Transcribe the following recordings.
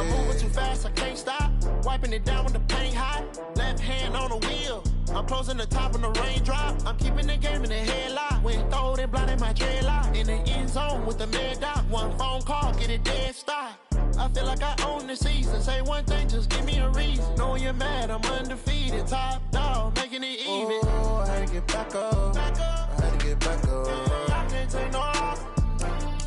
I'm moving too fast, I can't stop. Wiping it down when the paint hot. Left hand on the wheel. I'm closing the top when the raindrop. I'm keeping the game in the headlock. When throwed and blinded my dreadlock. In the end zone with the mad dot. One phone call, get it dead stop. I feel like I own the season. Say one thing, just give me a reason. Knowing you're mad, I'm undefeated. Top dog, making it even. Oh, I had to get back up. I had to get back up. I can't take no loss.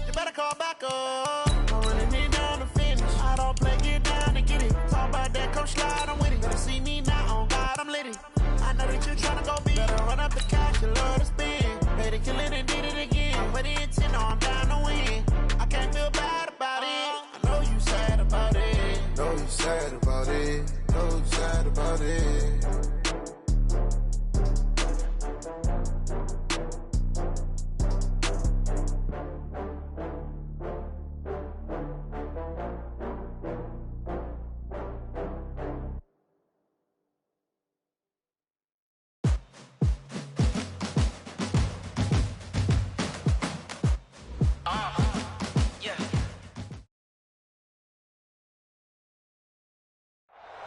You better call back up. I'm running it down to finish. I don't play, get down and get it. Talk about that, come slide, I'm with it. Better see me now, on God, I'm lit it. I know that you're trying to go big. Better run up the cash, you love to spend. Made it, kill it, and did it again. But the intent, no, I'm down to win. I can't feel bad about it. I know you sad about it. Know you sad about it. Know you sad about it.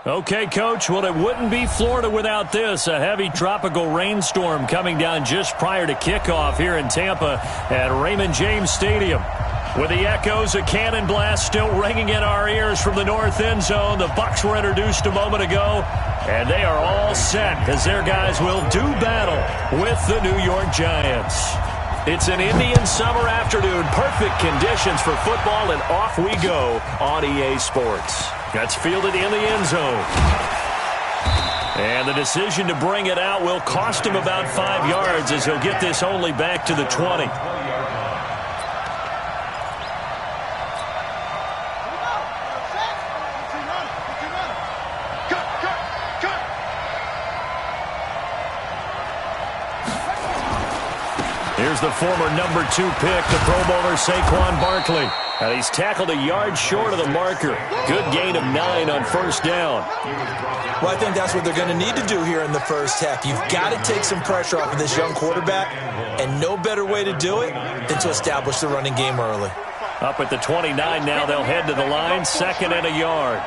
Okay, Coach, well, it wouldn't be Florida without this. A heavy tropical rainstorm coming down just prior to kickoff here in Tampa at Raymond James Stadium. With the echoes of cannon blast still ringing in our ears from the north end zone, the Bucs were introduced a moment ago, and they are all set as their guys will do battle with the New York Giants. It's an Indian summer afternoon, perfect conditions for football, and off we go on EA Sports. That's fielded in the end zone. And the decision to bring it out will cost him about 5 yards as he'll get this only back to the 20. Here's the former number 2 pick, the Pro Bowler Saquon Barkley. And he's tackled a yard short of the marker. Good gain of 9 on first down. Well, I think that's what they're going to need to do here in the first half. You've got to take some pressure off of this young quarterback, and no better way to do it than to establish the running game early. Up at the 29 now, they'll head to the line, 2nd and a yard.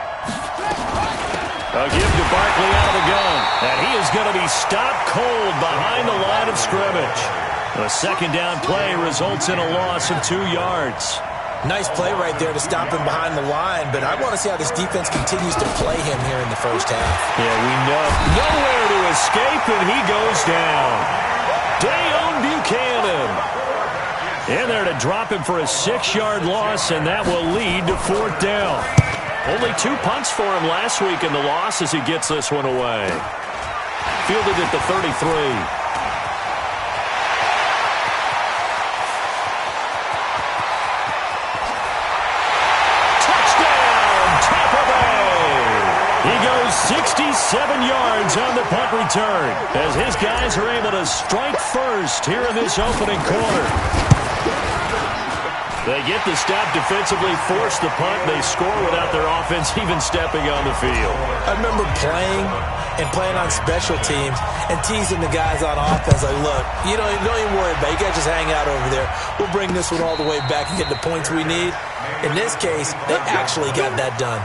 A give to Barkley out of the gun, and he is going to be stopped cold behind the line of scrimmage. The 2nd down play results in a loss of 2 yards. Nice play right there to stop him behind the line, but I want to see how this defense continues to play him here in the first half. Yeah, we know. Nowhere to escape, and he goes down. Dayon Buchanan in there to drop him for a 6-yard loss, and that will lead to 4th down. Only 2 punts for him last week in the loss as he gets this one away. Fielded at the 33. He goes 67 yards on the punt return as his guys are able to strike first here in this opening quarter. They get the stop defensively, force the punt. They score without their offense even stepping on the field. I remember playing on special teams and teasing the guys on offense like, look, don't even worry about it. You guys just hang out over there. We'll bring this one all the way back and get the points we need. In this case, they actually got that done.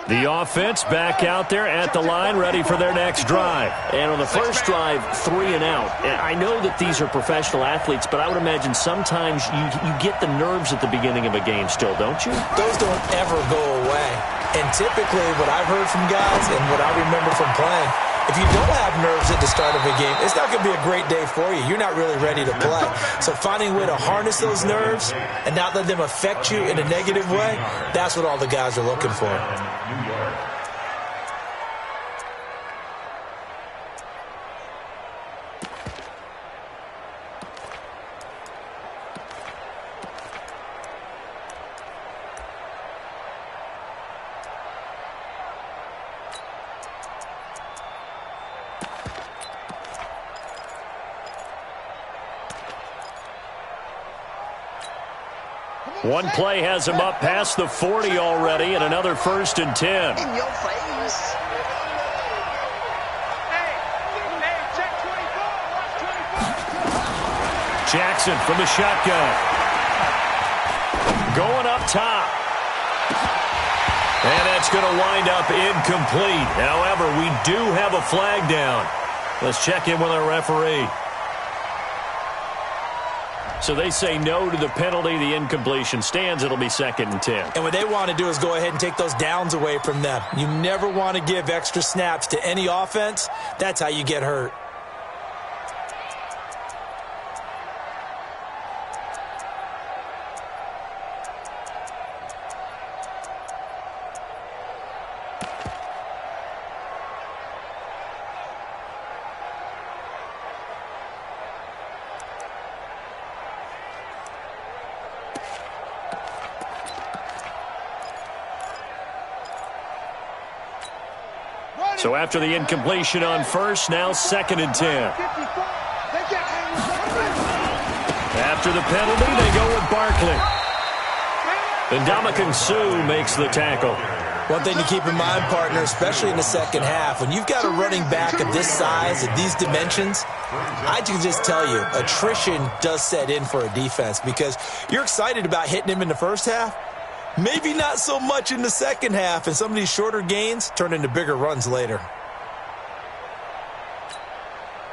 The offense back out there at the line, ready for their next drive. And on the first drive, 3 and out. I know that these are professional athletes, but I would imagine sometimes you get the nerves at the beginning of a game still, don't you? Those don't ever go away. And typically what I've heard from guys and what I remember from playing, if you don't have nerves at the start of a game, it's not going to be a great day for you. You're not really ready to play. So finding a way to harness those nerves and not let them affect you in a negative way, that's what all the guys are looking for. One play has him up past the 40 already, and another 1st and 10. In your face. Jackson from the shotgun. Going up top. And that's going to wind up incomplete. However, we do have a flag down. Let's check in with our referee. So they say no to the penalty. The incompletion stands. It'll be 2nd and 10. And what they want to do is go ahead and take those downs away from them. You never want to give extra snaps to any offense. That's how you get hurt. So after the incompletion on 1st, now 2nd and 10. After the penalty, they go with Barkley. And Ndamukong Suh makes the tackle. One thing to keep in mind, partner, especially in the second half, when you've got a running back of this size, at these dimensions, I can just tell you, attrition does set in for a defense because you're excited about hitting him in the first half. Maybe not so much in the second half, and some of these shorter gains turn into bigger runs later.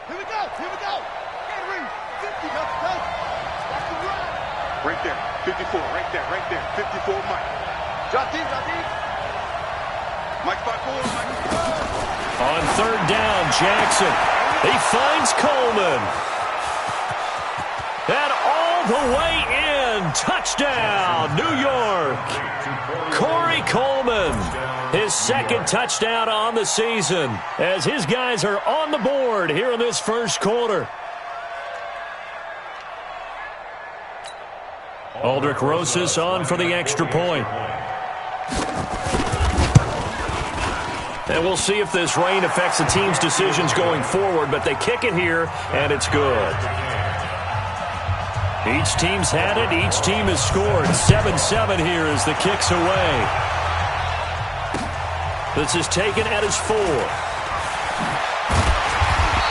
Here we go. Henry, 50, let's go. That's the run. Right there, 54, right there. 54, Mike. Drop deep. Mike 5-4, Mike. On 3rd down, Jackson. He finds Coleman. And all the way in. Touchdown, New York. Corey Coleman, his 2nd touchdown on the season as his guys are on the board here in this 1st quarter. Aldrich Rosas on for the extra point. And we'll see if this rain affects the team's decisions going forward, but they kick it here, and it's good. Each team's had it. Each team has scored. 7-7 here as the kick's away. This is taken at his 4.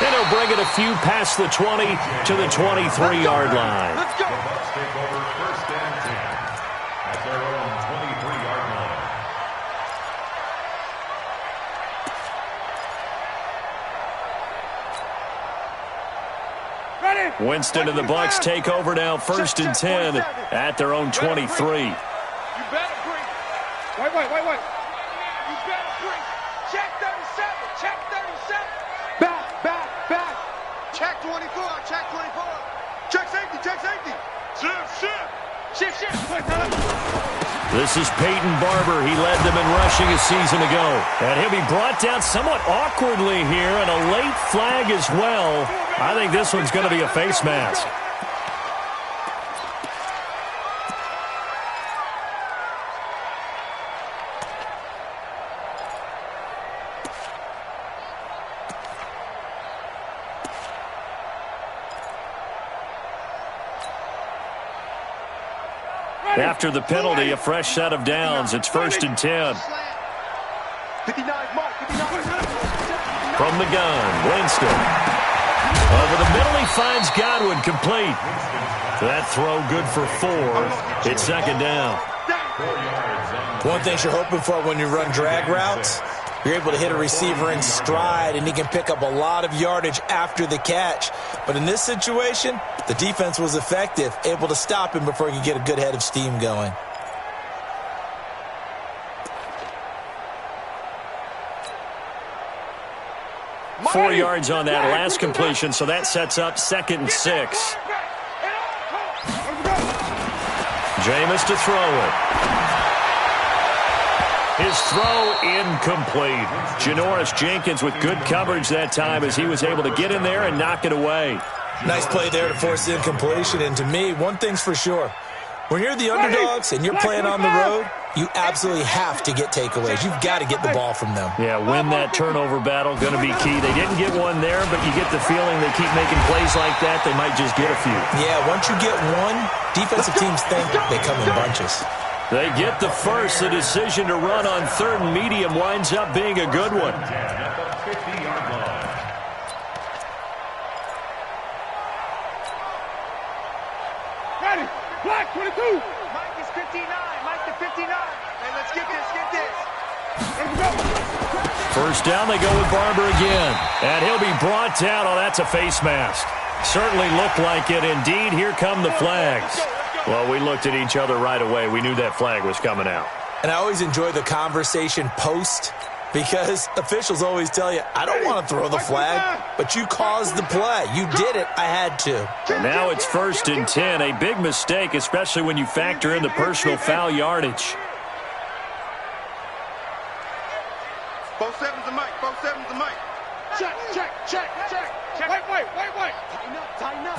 And he'll bring it a few past the 20 to the 23-yard line. Let's go. Bucs take over 1st and 10 at their own 23-yard line. Winston and the Bucs take over now 1st and 10 at their own 23. You better bring. Wait. You better bring. Check 37. Back. Check 24. Check safety. Shift. This is Peyton Barber. He led them in rushing a season ago. And he'll be brought down somewhat awkwardly here, and a late flag as well. I think this one's going to be a face mask. After the penalty, a fresh set of downs. It's 1st and 10. 59, Mark. 59. From the gun, Winston. Over the middle, he finds Godwin complete. That throw good for 4. It's 2nd down. One thing you're hoping for when you run drag routes, you're able to hit a receiver in stride, and he can pick up a lot of yardage after the catch. But in this situation, the defense was effective, able to stop him before he could get a good head of steam going. Four yards on that last completion, so that sets up 2nd and 6. Jameis to throw it. His throw incomplete. Janoris Jenkins with good coverage that time as he was able to get in there and knock it away. Nice play there to force the incompletion. And to me, one thing's for sure. When you're the underdogs and you're playing on the road, you absolutely have to get takeaways. You've got to get the ball from them. Yeah, win that turnover battle, going to be key. They didn't get one there, but you get the feeling they keep making plays like that, they might just get a few. Yeah, once you get one, defensive teams think they come in bunches. They get the first. The decision to run on 3rd and medium winds up being a good one. Ready. Black 22. Mike is 59. Mike to 59. And let's get this. Let's go. First down, they go with Barber again. And he'll be brought down. Oh, that's a face mask. Certainly looked like it. Indeed, here come the flags. Well, we looked at each other right away. We knew that flag was coming out. And I always enjoy the conversation post because officials always tell you, I don't want to throw the flag, but you caused the play. You did it. I had to. And now it's 1st and 10. A big mistake, especially when you factor in the personal foul yardage. Both sevens are Mike. Both sevens are Mike. Check. Wait. Tighten up.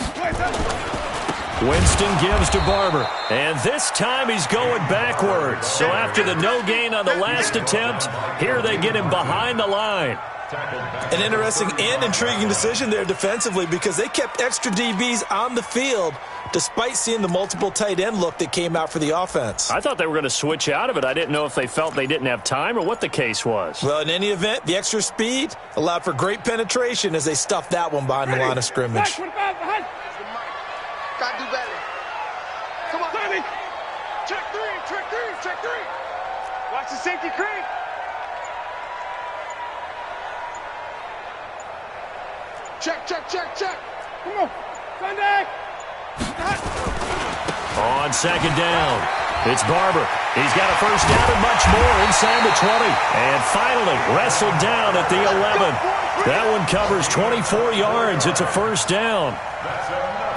Winston gives to Barber. And this time he's going backwards. So after the no gain on the last attempt, here they get him behind the line. An interesting and intriguing decision there defensively because they kept extra DBs on the field despite seeing the multiple tight end look that came out for the offense. I thought they were going to switch out of it. I didn't know if they felt they didn't have time or what the case was. Well, in any event, the extra speed allowed for great penetration as they stuffed that one behind the line of scrimmage. Gotta do better. Come on, baby. Check three. Watch the safety creep. Check. Come on. Sunday. On 2nd down, it's Barber. He's got a first down and much more inside the 20. And finally wrestled down at the 11. That one covers 24 yards. It's a first down.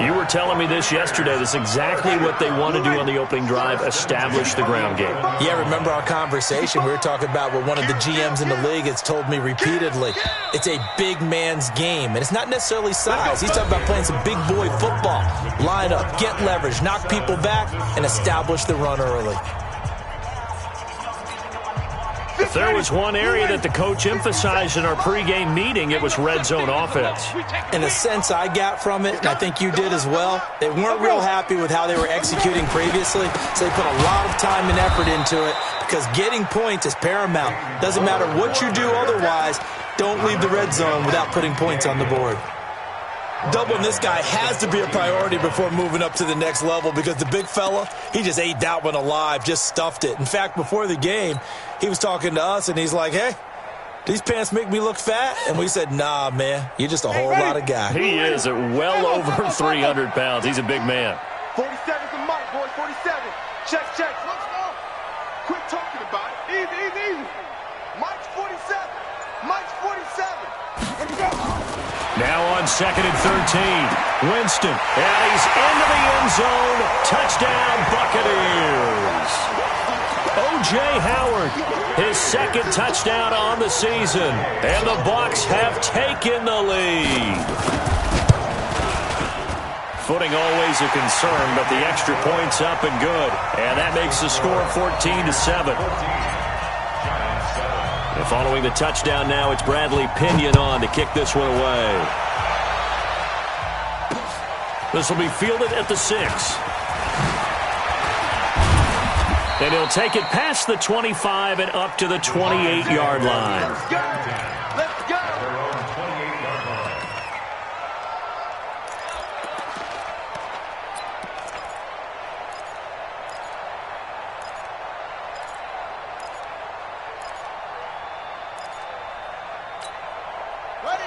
You were telling me this yesterday. This is exactly what they want to do on the opening drive, establish the ground game. Yeah, remember our conversation? We were talking about what one of the GMs in the league has told me repeatedly. It's a big man's game, and it's not necessarily size. He's talking about playing some big boy football. Line up, get leverage, knock people back, and establish the run early. If there was one area that the coach emphasized in our pregame meeting, it was red zone offense. In the sense I got from it, and I think you did as well, they weren't real happy with how they were executing previously, so they put a lot of time and effort into it because getting points is paramount. Doesn't matter what you do otherwise, don't leave the red zone without putting points on the board. Doubling this guy has to be a priority before moving up to the next level because the big fella, he just ate that one alive, just stuffed it. In fact, before the game, he was talking to us, and he's like, hey, these pants make me look fat? And we said, nah, man, you're just a whole lot of guy. He is at well over 300 pounds. He's a big man. 47's a Mike, boys, 47. Check. Let's go. Quit talking about it. Easy. Mike's 47. Mike's 47. Let's go. Now on 2nd and 13, Winston, and he's into the end zone. Touchdown, Buccaneers. O.J. Howard, his 2nd touchdown on the season, and the Bucs have taken the lead. Footing always a concern, but the extra point's up and good, and that makes the score 14-7. Following the touchdown now, it's Bradley Pinion on to kick this one away. This will be fielded at the 6. And he'll take it past the 25 and up to the 28-yard line. Let's go.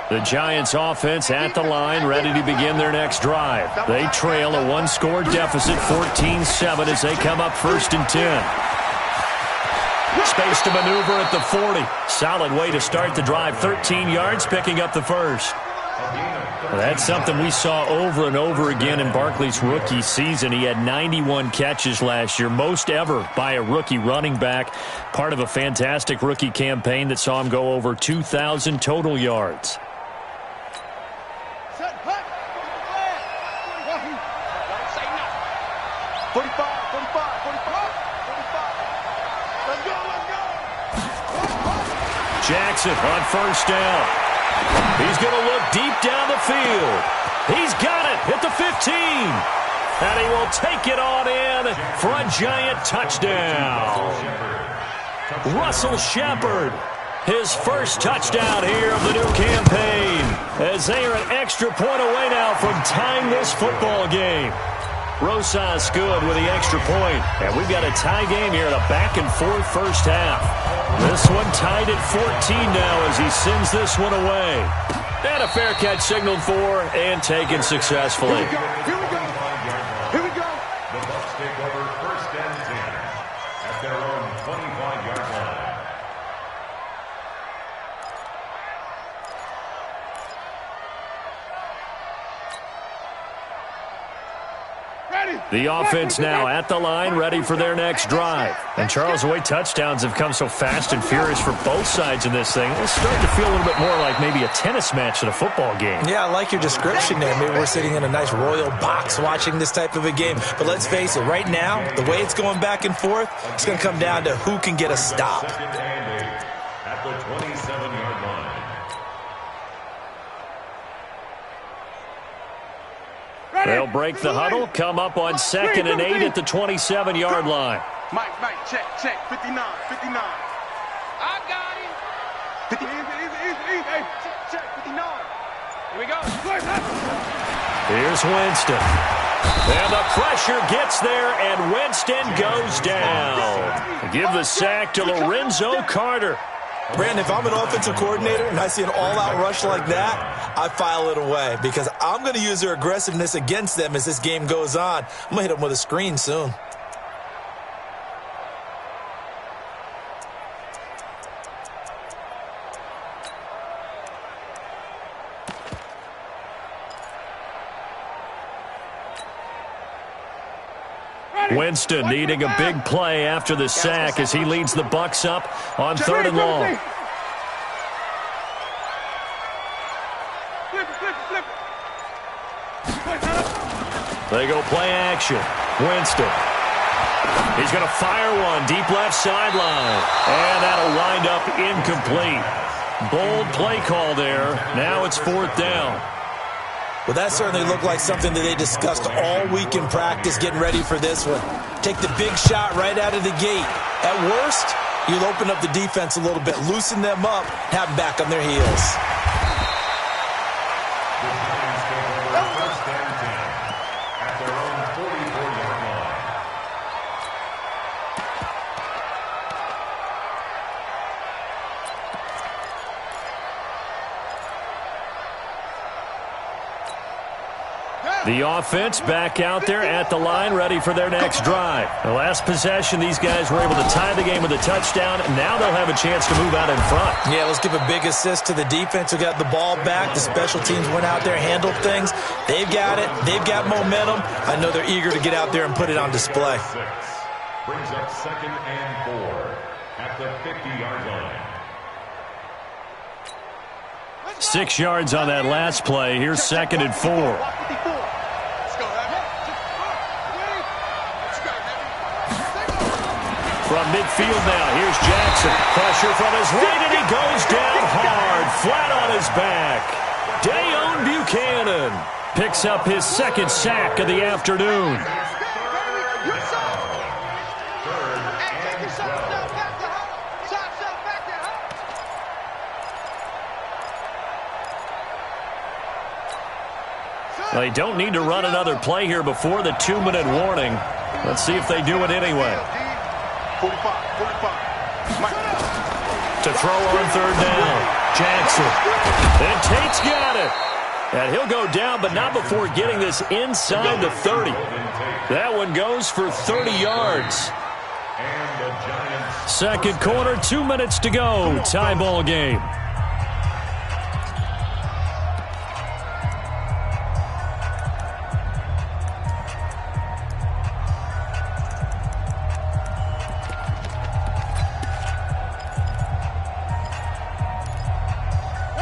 The Giants offense at the line, ready to begin their next drive. They trail a one-score deficit, 14-7, as they come up 1st and 10. Space to maneuver at the 40. Solid way to start the drive. 13 yards, picking up the first. Well, that's something we saw over and over again in Barkley's rookie season. He had 91 catches last year, most ever by a rookie running back. Part of a fantastic rookie campaign that saw him go over 2,000 total yards. 45. Let's go, let's go. Jackson on first down. He's going to look deep down the field. He's got it at the 15. And he will take it on in for a giant touchdown. Russell Shepard, his first touchdown here of the new campaign, as they are an extra point away now from tying this football game. Rosas good with the extra point. And we've got a tie game here in a back-and-forth first half. This one tied at 14 now as he sends this one away. And a fair catch signaled for and taken successfully. Here we go. Here we go. The Bucs take over first and 10 at their own 25-yard line. The offense now at the line, ready for their next drive. And Charles, the way touchdowns have come so fast and furious for both sides in this thing, it's starting to feel a little bit more like maybe a tennis match than a football game. Yeah, I like your description there. Maybe we're sitting in a nice royal box watching this type of a game. But let's face it, right now, the way it's going back and forth, it's going to come down to who can get a stop. Second and 8 at the 27-yard line. They'll break the huddle, come up on second and 8 at the 27-yard line. Mike, check, 59. I got him. 50, easy. Hey, check, 59. Here we go. Here's Winston. And the pressure gets there, and Winston goes down. Give the sack to Lorenzo Carter. Brandon, if I'm an offensive coordinator and I see an all-out rush like that, I file it away because I'm going to use their aggressiveness against them as this game goes on. I'm going to hit them with a screen soon. Winston needing a big play after the sack as he leads the Bucs up on 3rd and long. Flip. They go play action. Winston. He's going to fire one deep left sideline. And that'll wind up incomplete. Bold play call there. Now it's 4th down. Well, that certainly looked like something that they discussed all week in practice getting ready for this one. Take the big shot right out of the gate. At worst, you'll open up the defense a little bit, loosen them up, have them back on their heels. The Giants take over first and 10 at their own 44-yard line. The offense back out there at the line, ready for their next drive. The last possession, these guys were able to tie the game with a touchdown. Now they'll have a chance to move out in front. Yeah, let's give a big assist to the defense who got the ball back. The special teams went out there, handled things. They've got it. They've got momentum. I know they're eager to get out there and put it on display. 6 brings up 2nd and 4 at the 50-yard line. 6 yards on that last play. Here's 2nd and 4. From midfield now, here's Jackson. Pressure from his right, and he goes down hard, flat on his back. Dayon Buchanan picks up his 2nd sack of the afternoon. They don't need to run another play here before the 2-minute warning. Let's see if they do it anyway. 45. To throw on 3rd down. Jackson. And Tate's got it. And he'll go down, but not before getting this inside the 30. That one goes for 30 yards. Second quarter, 2 minutes to go. Tie ball game.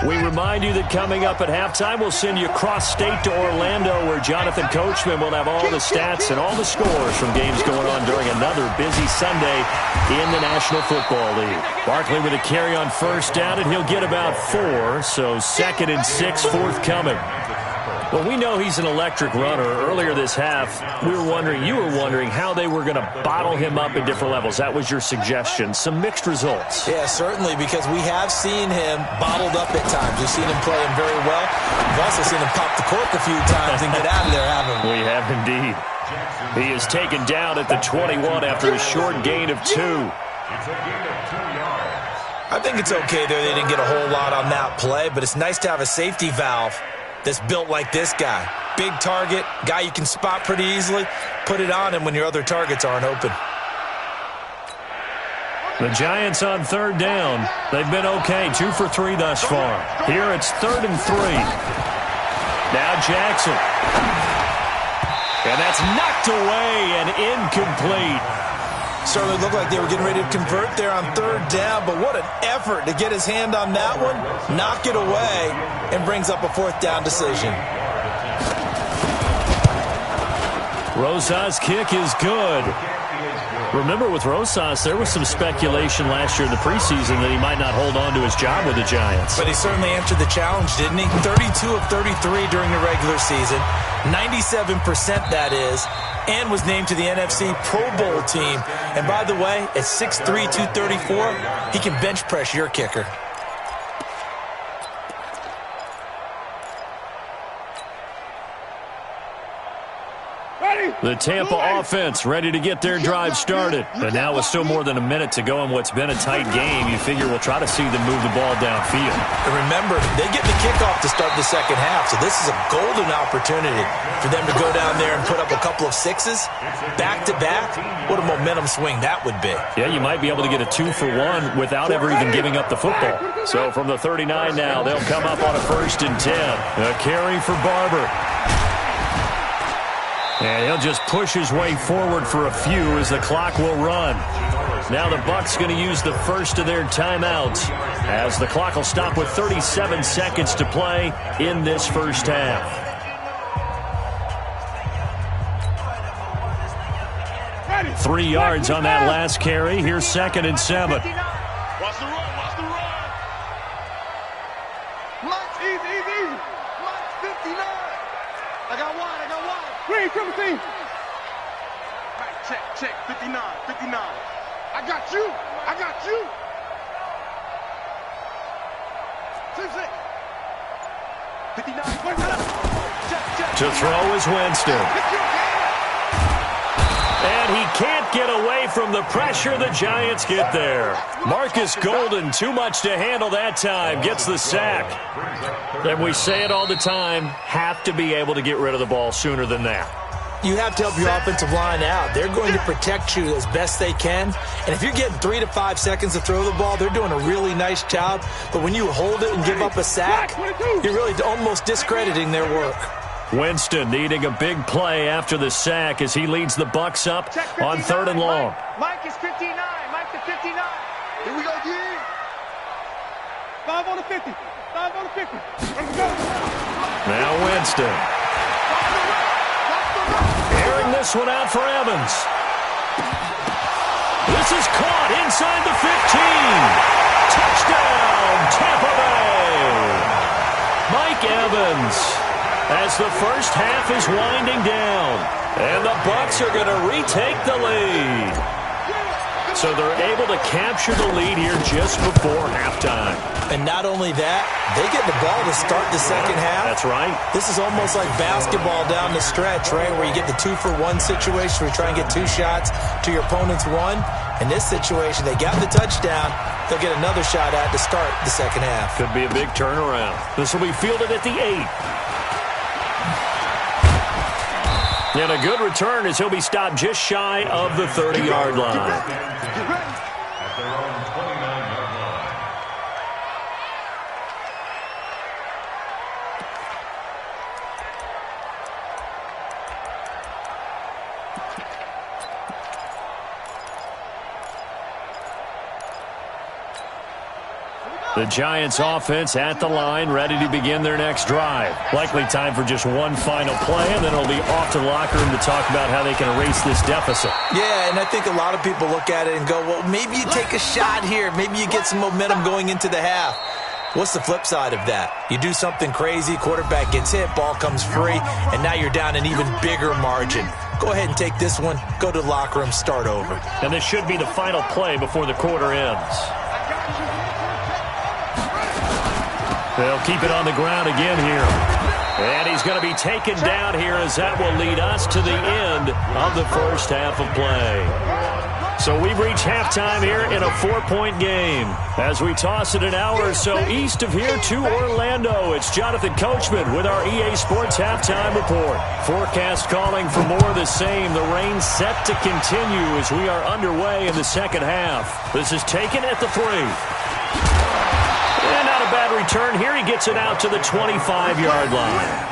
We remind you that coming up at halftime, we'll send you cross-state to Orlando, where Jonathan Coachman will have all the stats and all the scores from games going on during another busy Sunday in the National Football League. Barkley with a carry on first down, and he'll get about 4, so 2nd and 6 forthcoming. Well, we know he's an electric runner. Earlier this half, you were wondering how they were going to bottle him up at different levels. That was your suggestion. Some mixed results. Yeah, certainly, because we have seen him bottled up at times. We've seen him playing very well. We've also seen him pop the cork a few times and get out of there, haven't we? We have indeed. He is taken down at the 21 after a short gain of 2. It's a gain of 2 yards. I think it's okay there. They didn't get a whole lot on that play, but it's nice to have a safety valve that's built like this guy. Big target, guy you can spot pretty easily. Put it on him when your other targets aren't open. The Giants on 3rd down. They've been okay, 2 for 3 thus far. Here it's 3rd and 3. Now Jackson. And that's knocked away and incomplete. Certainly looked like they were getting ready to convert there on 3rd down, but what an effort to get his hand on that one, knock it away, and brings up a 4th down decision. Rosas' kick is good. Remember, with Rosas, there was some speculation last year in the preseason that he might not hold on to his job with the Giants. But he certainly answered the challenge, didn't he? 32 of 33 during the regular season, 97% that is, and was named to the NFC Pro Bowl team. And by the way, at 6'3", 234, he can bench press your kicker. The Tampa offense ready to get their drive started. And now with still more than a minute to go in what's been a tight game, you figure we'll try to see them move the ball downfield. And remember, they get the kickoff to start the second half, so this is a golden opportunity for them to go down there and put up a couple of 6s back-to-back. What a momentum swing that would be. Yeah, you might be able to get a 2-for-1 without ever even giving up the football. So from the 39 now, they'll come up on a 1st and 10. A carry for Barber. And he'll just push his way forward for a few as the clock will run. Now the Bucs going to use the first of their timeouts as the clock will stop with 37 seconds to play in this first half. Ready. 3 yards on that last carry. Here's 2nd and 7. Watch the run, watch the run. Mike's easy. Mike's 59. I got wide. Green, triple team. Right, check, 59. I got you. 6-6. 59. To throw is Winston. And he can't get away from the pressure. The Giants get there. Marcus Golden, too much to handle that time, gets the sack. And we say it all the time, have to be able to get rid of the ball sooner than that. You have to help your offensive line out. They're going to protect you as best they can. And if you're getting 3 to 5 seconds to throw the ball, they're doing a really nice job. But when you hold it and give up a sack, you're really almost discrediting their work. Winston needing a big play after the sack as he leads the Bucs up on 3rd and long. Mike is 59. Mike to 59. Here we go, again. 5 on the 50. Let's go. Now Winston. Airing this one out for Evans. This is caught inside the 15. Touchdown, Tampa Bay. Mike Evans, as the first half is winding down. And the Bucs are going to retake the lead. So they're able to capture the lead here just before halftime. And not only that, they get the ball to start the second half. That's right. This is almost like basketball down the stretch, right, where you get the 2-for-1 situation where you try and get 2 shots to your opponent's 1. In this situation, they got the touchdown. They'll get another shot at to start the second half. Could be a big turnaround. This will be fielded at the 8. And a good return as he'll be stopped just shy of the 30-yard line. At their own 29-yard line. The Giants offense at the line, ready to begin their next drive. Likely time for just one final play, and then it'll be off to the locker room to talk about how they can erase this deficit. Yeah, and I think a lot of people look at it and go, well, maybe you take a shot here. Maybe you get some momentum going into the half. What's the flip side of that? You do something crazy, quarterback gets hit, ball comes free, and now you're down an even bigger margin. Go ahead and take this one, go to the locker room, start over. And this should be the final play before the quarter ends. They'll keep it on the ground again here. And he's going to be taken down here as that will lead us to the end of the first half of play. So we've reached halftime here in a 4-point game. As we toss it an hour or so east of here to Orlando, it's Jonathan Coachman with our EA Sports Halftime Report. Forecast calling for more of the same. The rain set to continue as we are underway in the second half. This is taken at the 3. And not a bad return here. He gets it out to the 25-yard line.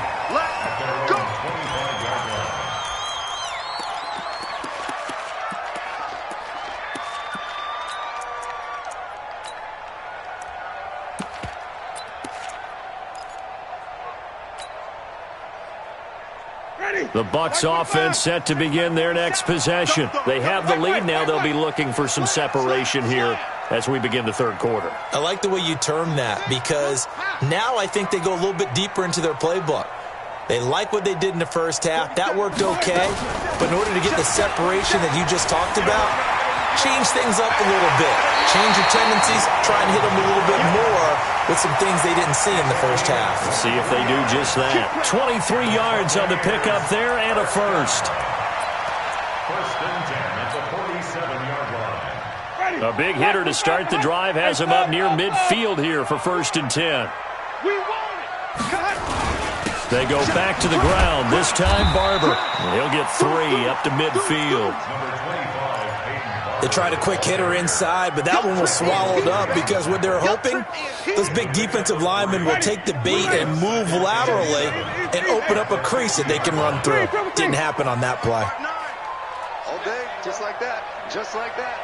The Bucs offense set to begin their next possession. They have the lead now. They'll be looking for some separation here as we begin the third quarter. I like the way you term that because now I think they go a little bit deeper into their playbook. They like what they did in the first half. That worked okay. But in order to get the separation that you just talked about, change things up a little bit. Change your tendencies. Try and hit them a little bit more with some things they didn't see in the first half. See if they do just that. 23 yards on the pickup there and a first. First and 10 at the 47-yard line. A big hitter to start the drive has him up near midfield here for first and 10. We want it. They go back to the ground. This time Barber. He'll get 3 up to midfield. They tried a quick hitter inside, but that one was swallowed up because what they're hoping, those big defensive linemen will take the bait and move laterally and open up a crease that they can run through. Didn't happen on that play. All day, just like that. Just like that.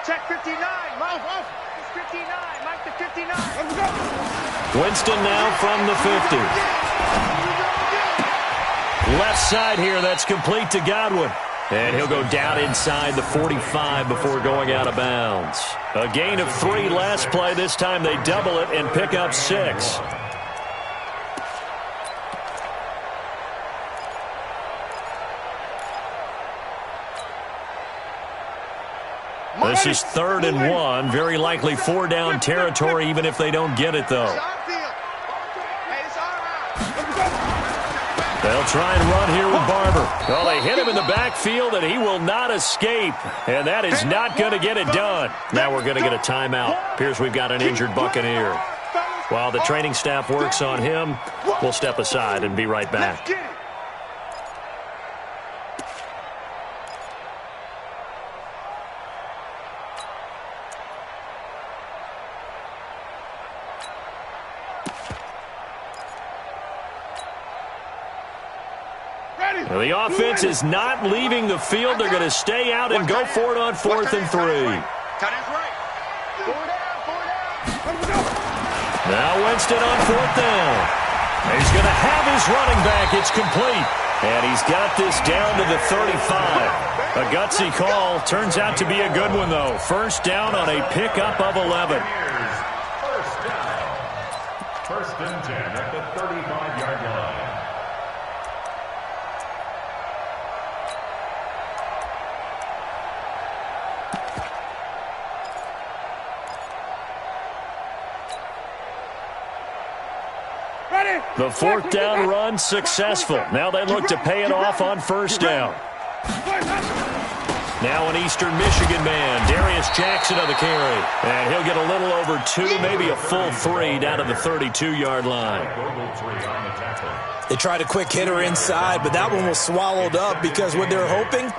Check 59. Mouth off. It's 59. Mike the 59. Let's go. Winston now from the 50. Left side here, that's complete to Godwin. And he'll go down inside the 45 before going out of bounds. A gain of 3 last play. This time they double it and pick up 6. This is 3rd and 1. Very likely 4-down territory even if they don't get it, though. They'll try and run here with Barber. Well, they hit him in the backfield, and he will not escape. And that is not going to get it done. Now we're going to get a timeout. Appears we've got an injured Buccaneer. While the training staff works on him, we'll step aside and be right back. Well, the offense is not leaving the field. They're going to stay out and go for it on 4th and 3. Now Winston on 4th down. He's going to have his running back. It's complete. And he's got this down to the 35. A gutsy call. Turns out to be a good one, though. First down on a pickup of 11. First down. First and 10 at the 35-yard line. The 4th down run successful. Now they look to pay it off on 1st down. Now an Eastern Michigan man, Darius Jackson on the carry. And he'll get a little over 2, maybe a full 3 down to the 32-yard line. They tried a quick hitter inside, but that one was swallowed up because what they're hoping,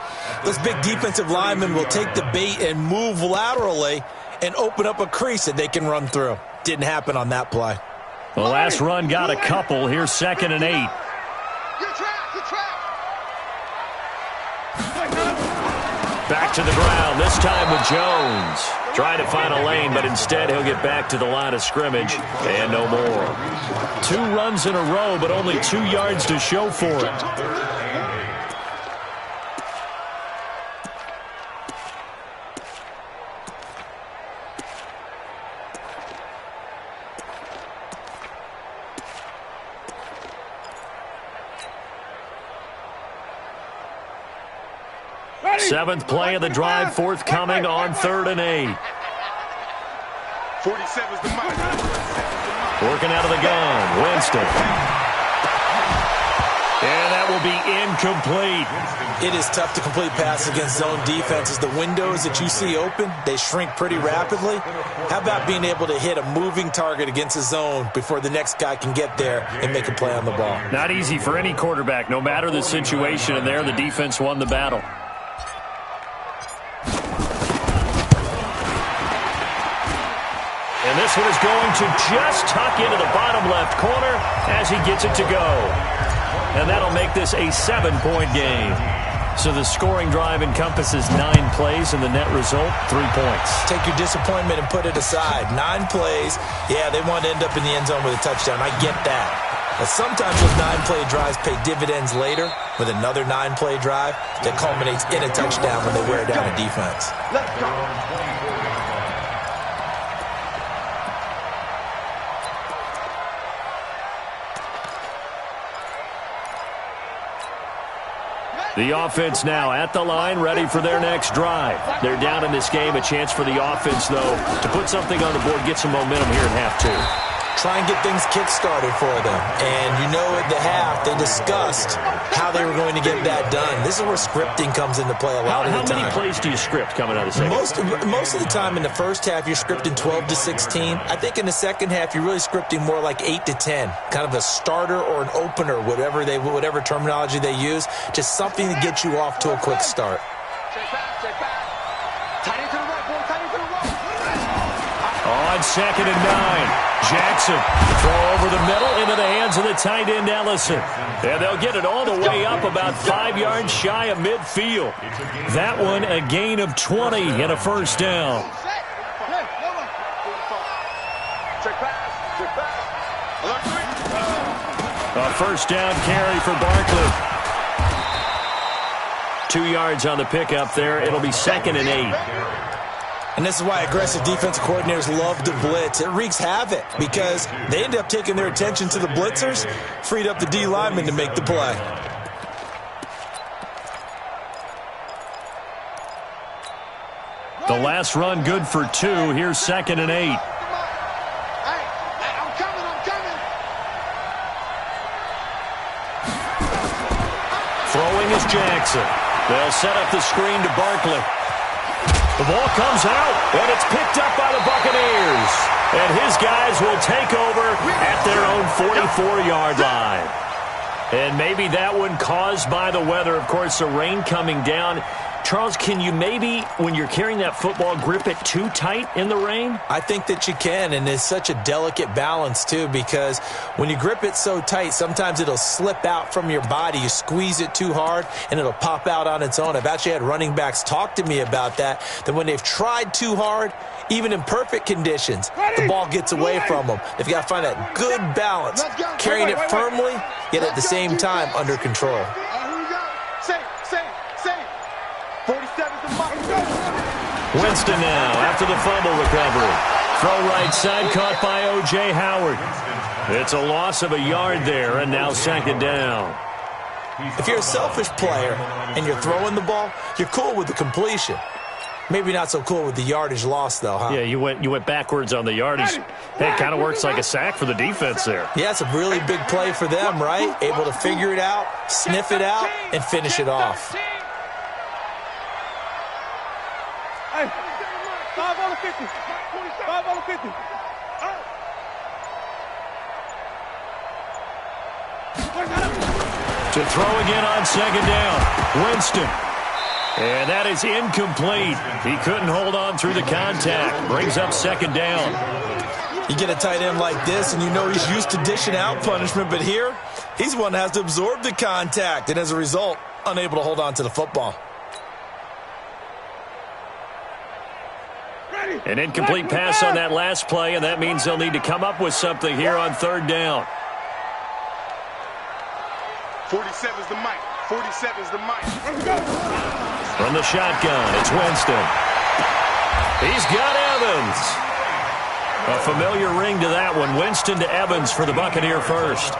those big defensive linemen will take the bait and move laterally and open up a crease that they can run through. Didn't happen on that play. The last run got a couple. Here's 2nd and 8. Back to the ground, this time with Jones. Trying to find a lane, but instead he'll get back to the line of scrimmage and no more. 2 runs in a row, but only 2 yards to show for it. Seventh play of the drive, forthcoming on 3rd and 8. 47's the mark. Working out of the gun, Winston. And that will be incomplete. It is tough to complete passes against zone defenses. The windows that you see open, they shrink pretty rapidly. How about being able to hit a moving target against a zone before the next guy can get there and make a play on the ball? Not easy for any quarterback, no matter the situation, and there the defense won the battle. And this one is going to just tuck into the bottom left corner as he gets it to go. And that'll make this a 7-point game. So the scoring drive encompasses 9 plays, and the net result, 3 points. Take your disappointment and put it aside. 9 plays, yeah, they want to end up in the end zone with a touchdown. I get that. But sometimes those 9-play drives pay dividends later with another 9-play drive that culminates in a touchdown when they wear down a defense. Let's go. The offense now at the line, ready for their next drive. They're down in this game. A chance for the offense, though, to put something on the board, get some momentum here in half 2. Try and get things kick-started for them. And you know at the half, they discussed how they were going to get that done. This is where scripting comes into play a lot of the time. How many plays do you script coming out of the second? Most of the time in the first half, you're scripting 12 to 16. I think in the second half, you're really scripting more like 8 to 10. Kind of a starter or an opener, whatever terminology they use. Just something to get you off to a quick start. On 2nd and 9. Jackson, throw over the middle into the hands of the tight end Ellison. And they'll get it all the way up about 5 yards shy of midfield. That one a gain of 20 and a first down. A first down carry for Barkley. 2 yards on the pickup there. It'll be 2nd and 8. And this is why aggressive defensive coordinators love to blitz. It wreaks havoc because they end up taking their attention to the blitzers, freed up the D lineman to make the play. The last run good for 2. Here's 2nd and 8. I'm coming. Throwing is Jackson. They'll set up the screen to Barkley. The ball comes out, and it's picked up by the Buccaneers. And his guys will take over at their own 44-yard line. And maybe that one caused by the weather. Of course, the rain coming down. Charles, can you maybe, when you're carrying that football, grip it too tight in the rain? I think that you can, and it's such a delicate balance, too, because when you grip it so tight, sometimes it'll slip out from your body. You squeeze it too hard, and it'll pop out on its own. I've actually had running backs talk to me about that when they've tried too hard, even in perfect conditions, the ball gets away from them. They've got to find that good balance, carrying it firmly, yet at the same time under control. Winston now after the fumble recovery. Throw right side caught by O.J. Howard. It's a loss of a yard there, and now 2nd down. If you're a selfish player and you're throwing the ball, you're cool with the completion. Maybe not so cool with the yardage loss, though, huh? Yeah, you went backwards on the yardage. It kind of works like a sack for the defense there. Yeah, it's a really big play for them, right? Able to figure it out, sniff it out, and finish it off. Hey, 5 on the 50. 5 on the 50. To throw again on 2nd down. Winston. And that is incomplete. He couldn't hold on through the contact. Brings up 2nd down. You get a tight end like this, and you know he's used to dishing out punishment, but here, he's the one that has to absorb the contact, and as a result, unable to hold on to the football. An incomplete pass on that last play, and that means they'll need to come up with something here on third down. 47's the mic. 47's the mic. From the shotgun, it's Winston. He's got Evans. A familiar ring to that one. Winston to Evans for the Buccaneer first.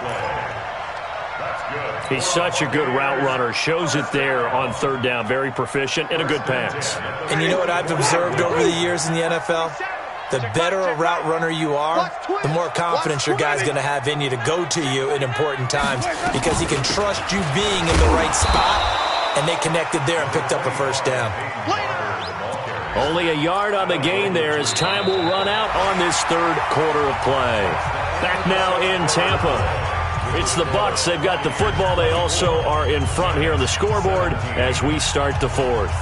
He's such a good route runner. Shows it there on third down. Very proficient and a good pass. And you know what I've observed over the years in the NFL? The better a route runner you are, the more confidence your guy's going to have in you to go to you in important times because he can trust you being in the right spot, and they connected there and picked up a first down. Only a yard on the gain there as time will run out on this third quarter of play. Back now in Tampa. It's the Bucs. They've got the football. They also are in front here on the scoreboard as we start the fourth.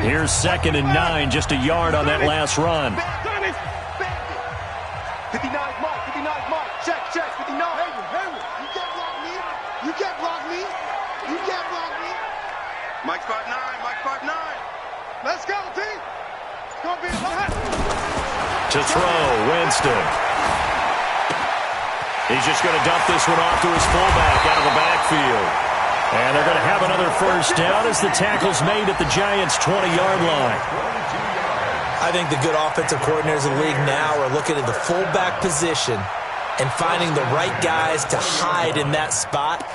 Here's 2nd and 9, just a yard on that last run. 59 mark, 59 mark. Check, 59. Hayward, you can't block me. You can't block me. You can't block me. Mike 5'9", Mike 5'9". Let's go, team. It's going to be a lot. To throw, Winston. He's just going to dump this one off to his fullback out of the backfield. And they're going to have another first down as the tackle's made at the Giants' 20-yard line. I think the good offensive coordinators in the league now are looking at the fullback position and finding the right guys to hide in that spot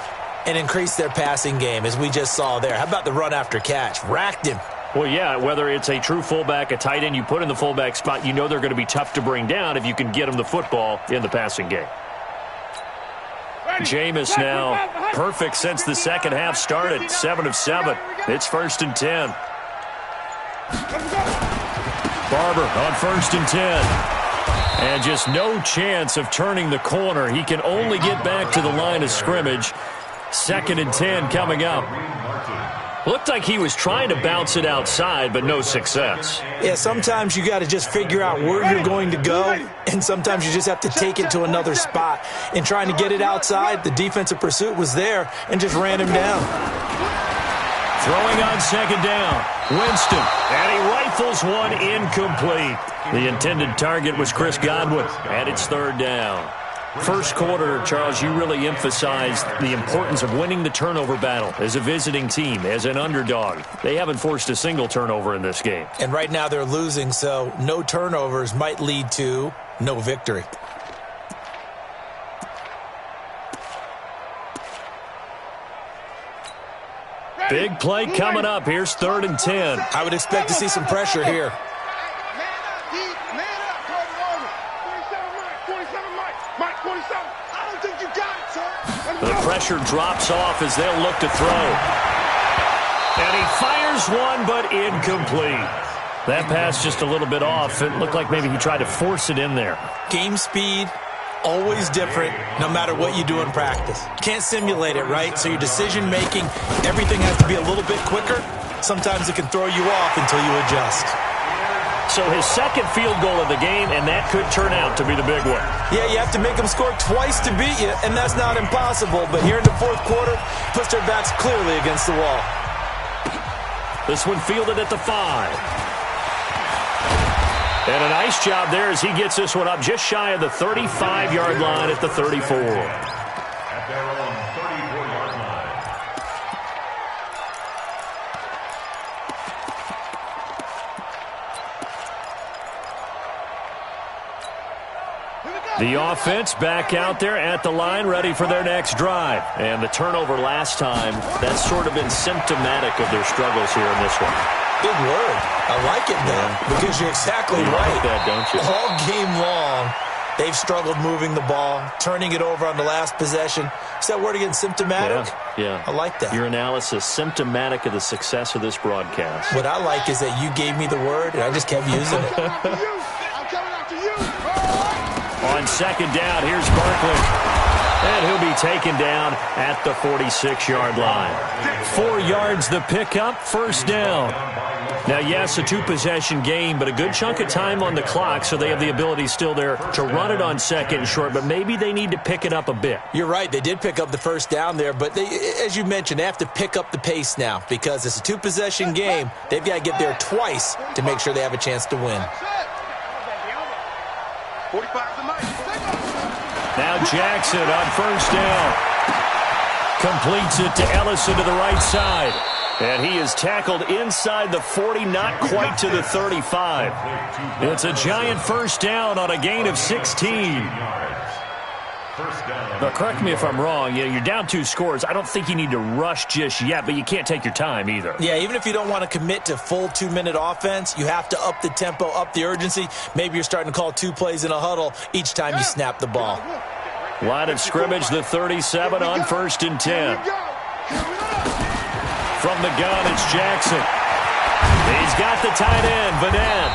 and increase their passing game, as we just saw there. How about the run after catch? Racked him. Well, yeah, whether it's a true fullback, a tight end you put in the fullback spot, you know they're going to be tough to bring down if you can get them the football in the passing game. Jameis now perfect since the second half started. 7 of 7. It's 1st and 10. Barber on 1st and 10. And just no chance of turning the corner. He can only get back to the line of scrimmage. 2nd and 10 coming up. Looked like he was trying to bounce it outside, but no success. Yeah, sometimes you got to just figure out where you're going to go, and sometimes you just have to take it to another spot. In trying to get it outside, the defensive pursuit was there and just ran him down. Throwing on 2nd down, Winston, and he rifles one incomplete. The intended target was Chris Godwin, and it's 3rd down. First quarter, Charles, you really emphasized the importance of winning the turnover battle as a visiting team, as an underdog. They haven't forced a single turnover in this game. And right now they're losing, so no turnovers might lead to no victory. Big play coming up. Here's 3rd and 10. I would expect to see some pressure here. The pressure drops off as they'll look to throw. And he fires one, but incomplete. That pass just a little bit off. It looked like maybe he tried to force it in there. Game speed, always different, no matter what you do in practice. Can't simulate it, right? So your decision-making, everything has to be a little bit quicker. Sometimes it can throw you off until you adjust. So his 2nd field goal of the game, and that could turn out to be the big one. Yeah, you have to make them score twice to beat you, and that's not impossible. But here in the 4th quarter, puts their backs clearly against the wall. This one fielded at the 5. And a nice job there as he gets this one up just shy of the 35-yard line at the 34. At their own 34-yard line. The offense back out there at the line, ready for their next drive. And the turnover last time, that's sort of been symptomatic of their struggles here in this one. Big word. I like it, though, because you're exactly right. You like that, don't you? All game long, they've struggled moving the ball, turning it over on the last possession. Is that word again, symptomatic? Yeah. I like that. Your analysis, symptomatic of the success of this broadcast. What I like is that you gave me the word, and I just kept using it. I'm coming after you. On 2nd down, here's Barkley. And he'll be taken down at the 46-yard line. 4 yards the pickup, 1st down. Now, yes, a two-possession game, but a good chunk of time on the clock, so they have the ability still there to run it on second and short, but maybe they need to pick it up a bit. You're right. They did pick up the first down there, but they, as you mentioned, they have to pick up the pace now because it's a two-possession game. They've got to get there twice to make sure they have a chance to win. Now Jackson on first down. Completes it to Ellison to the right side. And he is tackled inside the 40, not quite to the 35. It's a giant first down on a gain of 16. But correct me if I'm wrong. You're down 2 scores. I don't think you need to rush just yet, but you can't take your time either. Yeah, even if you don't want to commit to full 2-minute offense, you have to up the tempo, up the urgency. Maybe you're starting to call 2 plays in a huddle each time you snap the ball. Line of scrimmage, the 37 on first and 10. From the gun, it's Jackson. He's got the tight end, Vanette.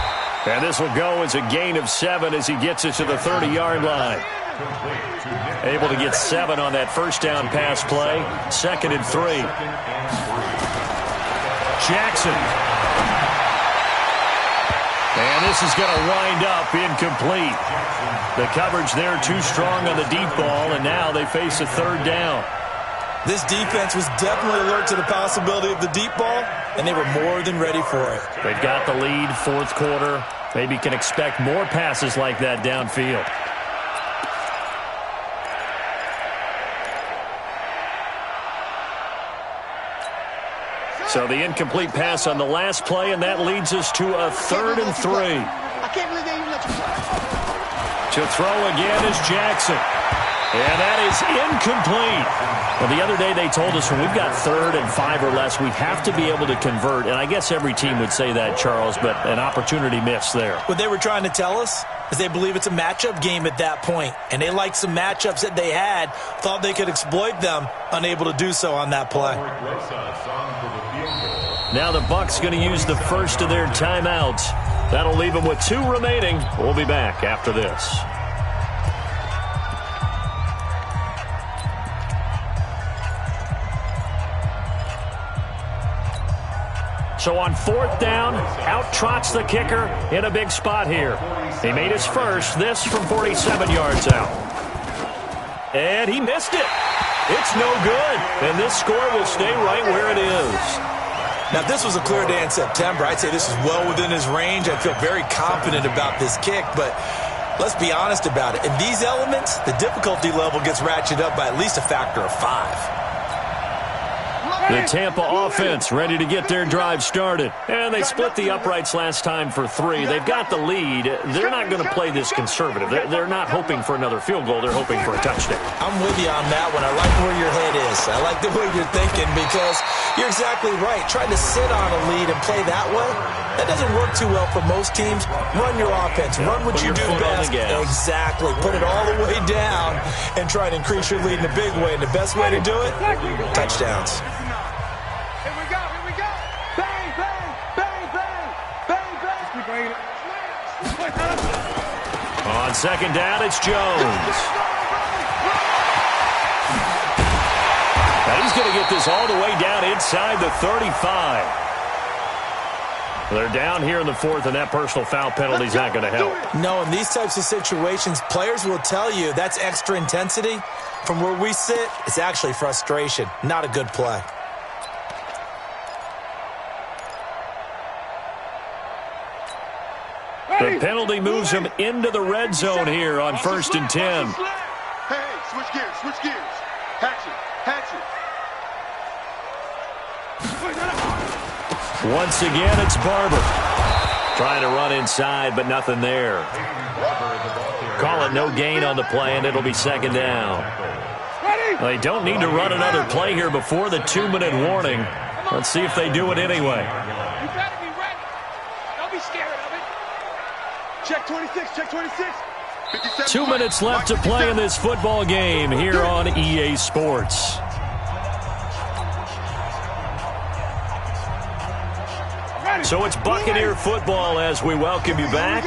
And this will go as a gain of 7 as he gets it to the 30-yard line. Able to get 7 on that first down pass play. 2nd and 3. Jackson. And this is going to wind up incomplete. The coverage there too strong on the deep ball, and now they face a 3rd down. This defense was definitely alert to the possibility of the deep ball, and they were more than ready for it. They've got the lead, 4th quarter. Maybe can expect more passes like that downfield. So the incomplete pass on the last play, and that leads us to a 3rd and 3. I can't believe they even let you play. To throw again is Jackson. And that is incomplete. Well, the other day they told us when we've got 3rd and 5 or less, we have to be able to convert. And I guess every team would say that, Charles, but an opportunity missed there. What they were trying to tell us is they believe it's a matchup game at that point. And they liked some matchups that they had, thought they could exploit them, unable to do so on that play. Now the Bucs going to use the first of their timeouts. That'll leave them with 2 remaining. We'll be back after this. So on 4th down, out trots the kicker in a big spot here. He made his first, this from 47 yards out. And he missed it. It's no good. And this score will stay right where it is. Now, if this was a clear day in September, I'd say this is well within his range. I feel very confident about this kick, but let's be honest about it. In these elements, the difficulty level gets ratcheted up by at least a factor of 5. The Tampa offense ready to get their drive started. And they split the uprights last time for 3. They've got the lead. They're not going to play this conservative. They're not hoping for another field goal. They're hoping for a touchdown. I'm with you on that one. I like where your head is. I like the way you're thinking because you're exactly right. Trying to sit on a lead and play that way, that doesn't work too well for most teams. Run your offense. Run what you do best. Exactly. Put it all the way down and try to increase your lead in a big way. And the best way to do it, touchdowns. On 2nd down, it's Jones. Now he's going to get this all the way down inside the 35. They're down here in the 4th, and that personal foul penalty is not going to help. No, in these types of situations, players will tell you that's extra intensity. From where we sit, it's actually frustration. Not a good play. The penalty moves him into the red zone here on 1st and 10. Hey, switch gears, switch gears. Hatchet, hatchet. Once again, it's Barber. Trying to run inside, but nothing there. Call it no gain on the play, and it'll be 2nd down. They don't need to run another play here before the 2-minute warning. Let's see if they do it anyway. You better be ready. Don't be scared of it. Check 26, check 26. 2 minutes left to play in this football game here on EA Sports. So it's Buccaneer football as we welcome you back.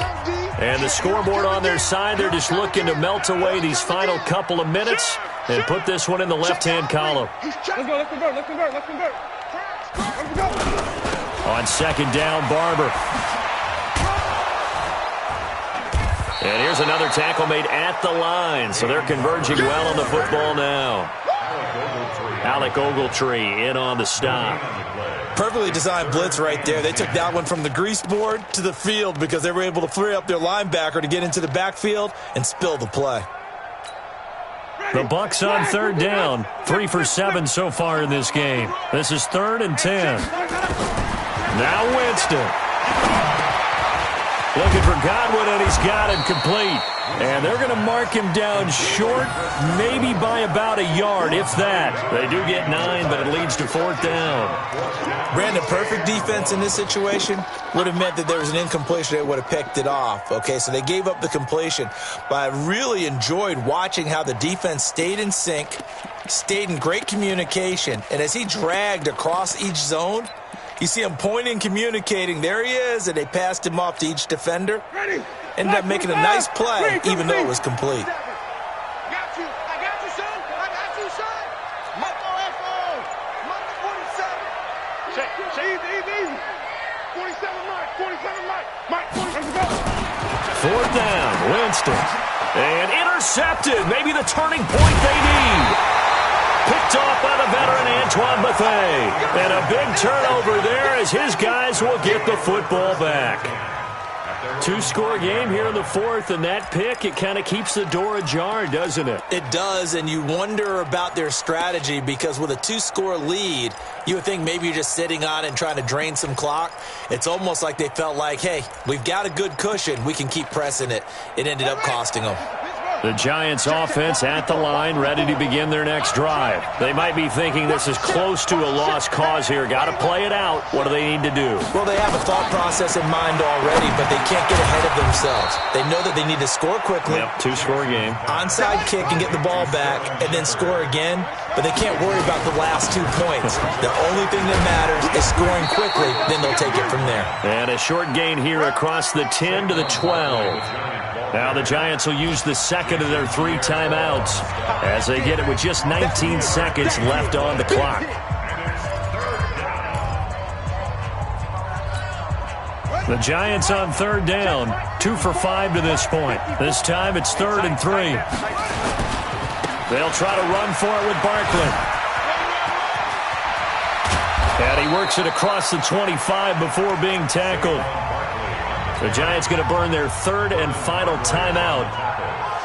And the scoreboard on their side, they're just looking to melt away these final couple of minutes and put this one in the left-hand column. Let's go, let's convert, let's convert, let's convert. Let's go. On second down, Barber. And here's another tackle made at the line. So they're converging well on the football now. Alec Ogletree in on the stop. Perfectly designed blitz right there. They took that one from the grease board to the field because they were able to free up their linebacker to get into the backfield and spill the play. The Bucs on third down. 3 for 7 so far in this game. This is 3rd and 10. Now Winston. Looking for Godwin, and he's got it complete. And they're going to mark him down short, maybe by about a yard, if that. They do get 9, but it leads to 4th down. Brandon, perfect defense in this situation would have meant that there was an incompletion. They would have picked it off. Okay, so they gave up the completion. But I really enjoyed watching how the defense stayed in sync, stayed in great communication. And as he dragged across each zone, you see him pointing, communicating. There he is, and they passed him off to each defender. Ended up making a nice play, even though it was complete. I got you, son. I got you, son. Marco F.O. Marco 47. Easy. 47, Mike. 47, Mike. 47, go. 4th down, Winston. And intercepted. Maybe the turning point they need. Picked off by the veteran Antoine Bethea. And a big turnover there as his guys will get the football back. 2-score game here in the 4th, and that pick, it kind of keeps the door ajar, doesn't it? It does, and you wonder about their strategy because with a 2-score lead, you would think maybe you're just sitting on it and trying to drain some clock. It's almost like they felt like, hey, we've got a good cushion. We can keep pressing it. It ended up costing them. The Giants offense at the line, ready to begin their next drive. They might be thinking this is close to a lost cause here. Got to play it out. What do they need to do? Well, they have a thought process in mind already, but they can't get ahead of themselves. They know that they need to score quickly. Yep, 2-score game. Onside kick and get the ball back and then score again, but they can't worry about the last 2 points. The only thing that matters is scoring quickly, then they'll take it from there. And a short gain here across the 10 to the 12. Now the Giants will use the second of their 3 timeouts as they get it with just 19 seconds left on the clock. The Giants on third down, 2 for 5 to this point. This time it's 3rd and 3. They'll try to run for it with Barkley. And he works it across the 25 before being tackled. The Giants going to burn their 3rd and final timeout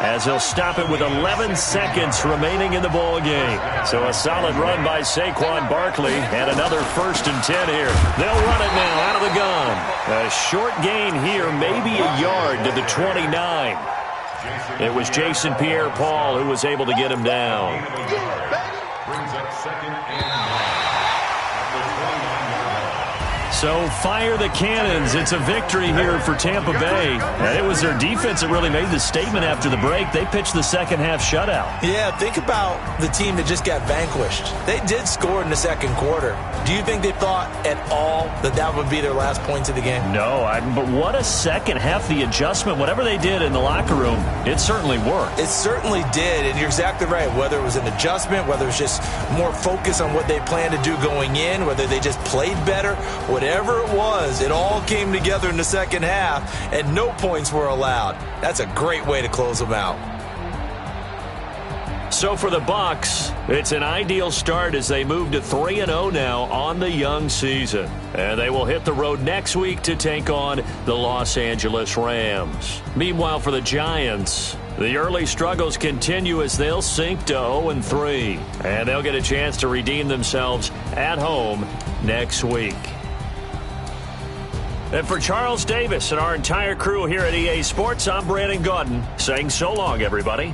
as they'll stop it with 11 seconds remaining in the ball game. So a solid run by Saquon Barkley and another 1st and 10 here. They'll run it now out of the gun. A short gain here, maybe a yard to the 29. It was Jason Pierre-Paul who was able to get him down. Brings up 2nd and 9. So fire the cannons. It's a victory here for Tampa Bay. And it was their defense that really made the statement after the break. They pitched the second half shutout. Yeah, think about the team that just got vanquished. They did score in the second quarter. Do you think they thought at all that that would be their last points of the game? No, but what a second half. The adjustment, whatever they did in the locker room, it certainly worked. It certainly did, and you're exactly right. Whether it was an adjustment, whether it was just more focus on what they planned to do going in, whether they just played better, whatever it was, it all came together in the second half, and no points were allowed. That's a great way to close them out. So for the Bucs, it's an ideal start as they move to 3-0 now on the young season. And they will hit the road next week to take on the Los Angeles Rams. Meanwhile, for the Giants, the early struggles continue as they'll sink to 0-3. And they'll get a chance to redeem themselves at home next week. And for Charles Davis and our entire crew here at EA Sports, I'm Brandon Gaudin saying so long, everybody.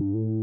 you.